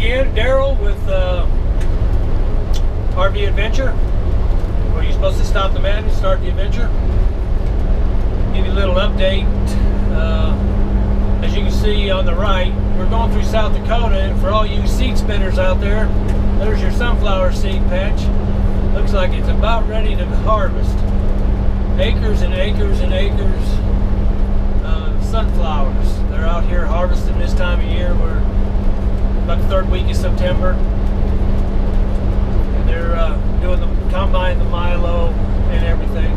again, Daryl with RV Adventure, where you're supposed to stop the man and start the adventure. Give you a little update. As you can see on the right, we're going through South Dakota, and for all you seed spinners out there, there's your sunflower seed patch. Looks like it's about ready to harvest. Acres and acres and acres of sunflowers. They're out here harvesting this time of year. We're about the third week of September, and they're doing the combine, the Milo, and everything.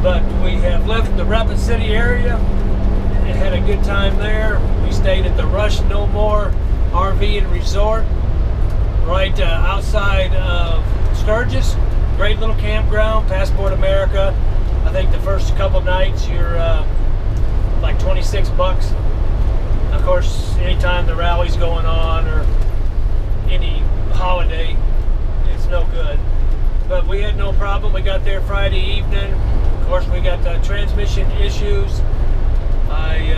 But we have left the Rapid City area and had a good time there. We stayed at the Rush No More RV and Resort, right outside of Sturgis. Great little campground, Passport America. I think the first couple nights you're like 26 bucks. Of course, anytime the rally's going on or any holiday, it's no good. But we had no problem. We got there Friday evening. Of course, we got transmission issues. I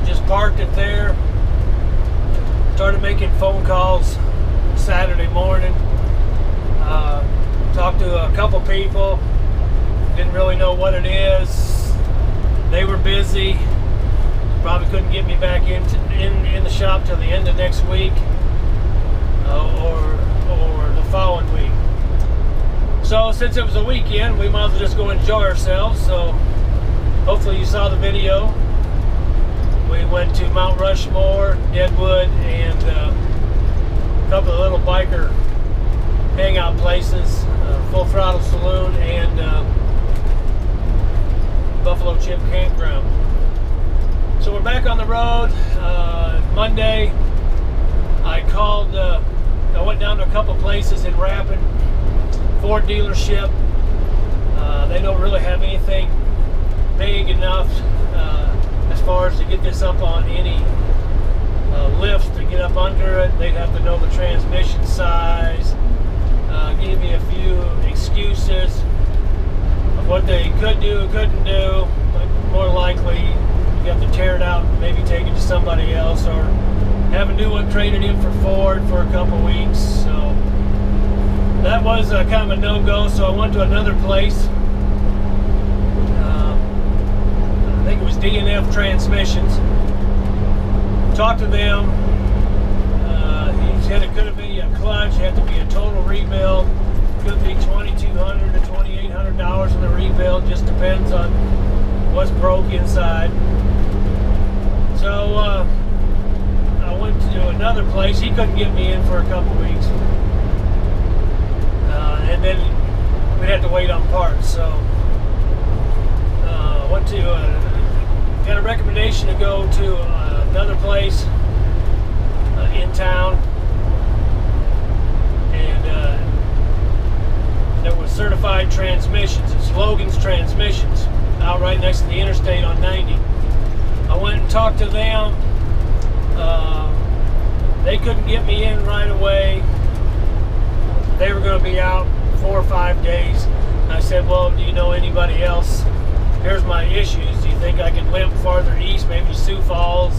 just parked it there. Started making phone calls Saturday morning. Talked to a couple people. Didn't really know what it is. They were busy. Probably couldn't get me back in the shop till the end of next week, or the following week. So since it was a weekend, we might as well just go enjoy ourselves. So hopefully you saw the video. We went to Mount Rushmore, Deadwood, and a couple of little biker hangout places, Full Throttle Saloon and Buffalo Chip Campground. So we're back on the road. Monday, I called, I went down to a couple places in Rapid, Ford dealership. They don't really have anything big enough as far as to get this up on any lifts to get up under it. They'd have to know the transmission size, give me a few excuses of what they could do, couldn't do. But more likely, you have to tear it out and maybe take it to somebody else, or have a new one traded in for Ford for a couple weeks. So that was kind of a no-go. So I went to another place. I think it was D&F Transmissions. Talked to them. He said it could have been a clutch, had to be a total rebuild. Could be $2,200 to $2,800 in the rebuild. Just depends on what's broke inside. So I went to another place. He couldn't get me in for a couple weeks, and then we'd have to wait on parts. So went to got a recommendation to go to another place in town, and there was Certified Transmissions. It's Logan's Transmissions, out right next to the interstate on 90. I went and talked to them. They couldn't get me in right away. They were going to be out 4 or 5 days. I said, well, do you know anybody else? Here's my issues. Do you think I can limp farther east, maybe Sioux Falls,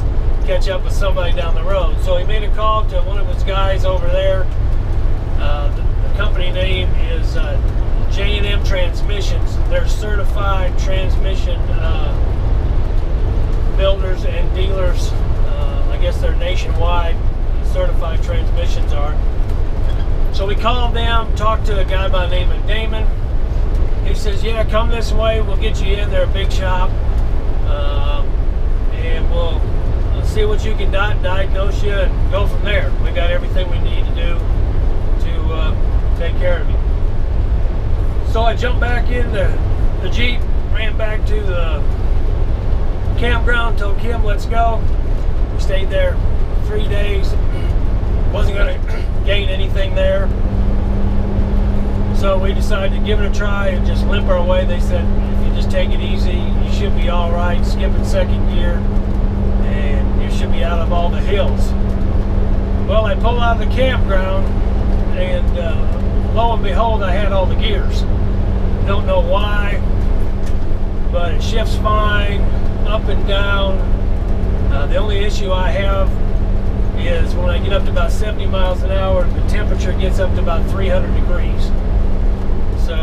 catch up with somebody down the road? So he made a call to one of his guys over there. The company name is J&M Transmissions. They're certified transmission builders and dealers. I guess they're nationwide. Certified transmissions are. So we called them, talked to a guy by the name of Damon. He says, yeah, come this way, we'll get you in. They're a big shop, and we'll see what you can diagnose you and go from there. We got everything we need to do to take care of you. So I jumped back in the Jeep, ran back to the campground, told Kim, let's go. We stayed there 3 days. Wasn't going to gain anything there. So we decided to give it a try and just limp our way. They said, if you just take it easy, you should be all right. Skip in second gear, and you should be out of all the hills. Well, I pulled out of the campground, and lo and behold, I had all the gears. Don't know why, but it shifts fine, up and down. The only issue I have is when I get up to about 70 miles an hour, the temperature gets up to about 300 degrees. So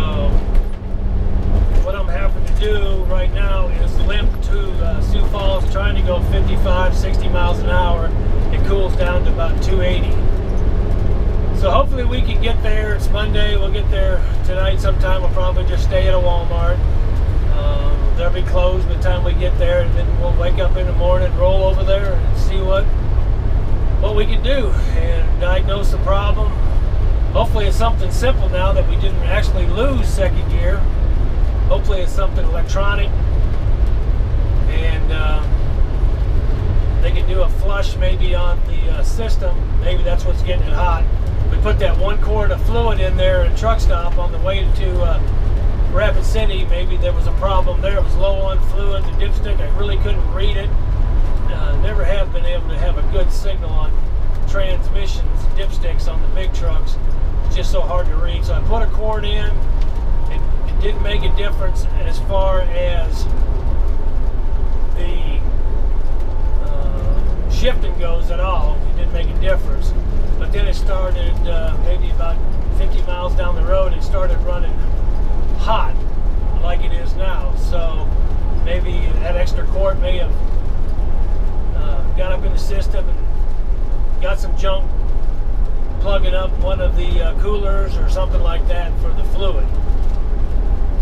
what I'm having to do right now is limp to Sioux Falls, trying to go 55, 60 miles an hour. It cools down to about 280. So hopefully we can get there. It's Monday. We'll get there tonight sometime. We'll probably just stay at a Walmart. They'll be closed by the time we get there, and then we'll wake up in the morning, roll over there, and see what we can do and diagnose the problem. Hopefully it's something simple now that we didn't actually lose second gear. Hopefully it's something electronic, and they can do a flush maybe on the system. Maybe that's what's getting it hot. We put that 1 quart of fluid in there at a truck stop on the way to Rapid City. Maybe there was a problem there. It was low on fluid. The dipstick, I really couldn't read it. Never have been able to have a good signal on transmissions, dipsticks on the big trucks. It's just so hard to read. So I put a quart in. It didn't make a difference as far as the shifting goes at all. It didn't make a difference. But then it started maybe about 50 miles down the road. It started running hot like it is now. So maybe that extra quart may have got up in the system and got some junk plugging up one of the coolers or something like that for the fluid.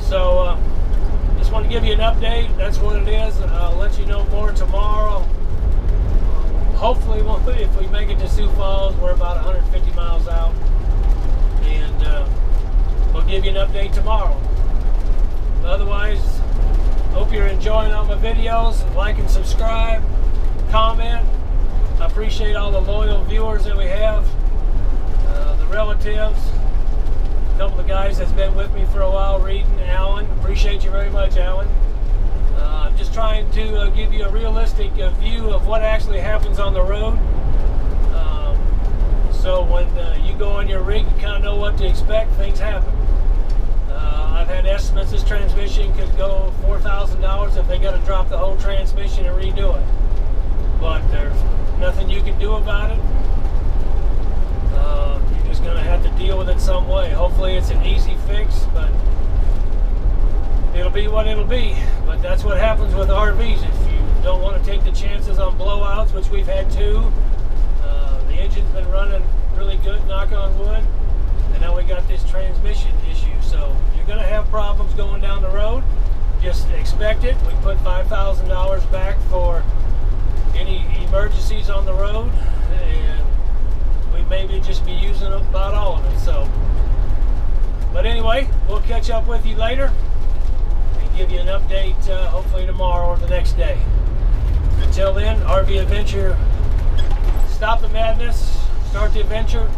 So just want to give you an update. That's what it is. I'll let you know more tomorrow. Hopefully, if we make it to Sioux Falls, we're about 150 miles out, and we'll give you an update tomorrow. Otherwise, hope you're enjoying all my videos. Like and subscribe, comment. I appreciate all the loyal viewers that we have, the relatives, a couple of guys that's been with me for a while, Reed and Alan. Appreciate you very much, Alan. I'm just trying to give you a realistic view of what actually happens on the road. So when you go on your rig, you kind of know what to expect. Things happen. I've had estimates this transmission could go $4,000 if they got to drop the whole transmission and redo it. But there's nothing you can do about it. You're just going to have to deal with it some way. Hopefully it's an easy fix, but it'll be what it'll be. But that's what happens with RVs. If you don't want to take the chances on blowouts, which we've had 2, the engine's been running really good, knock on wood, and now we got this transmission issue. So you're going to have problems going down the road. Just expect it. We put $5,000 back for any emergencies on the road, and we maybe just be using about all of it. So, but anyway, we'll catch up with you later and give you an update hopefully tomorrow or the next day. Until then, RV Adventure, stop the madness, start the adventure.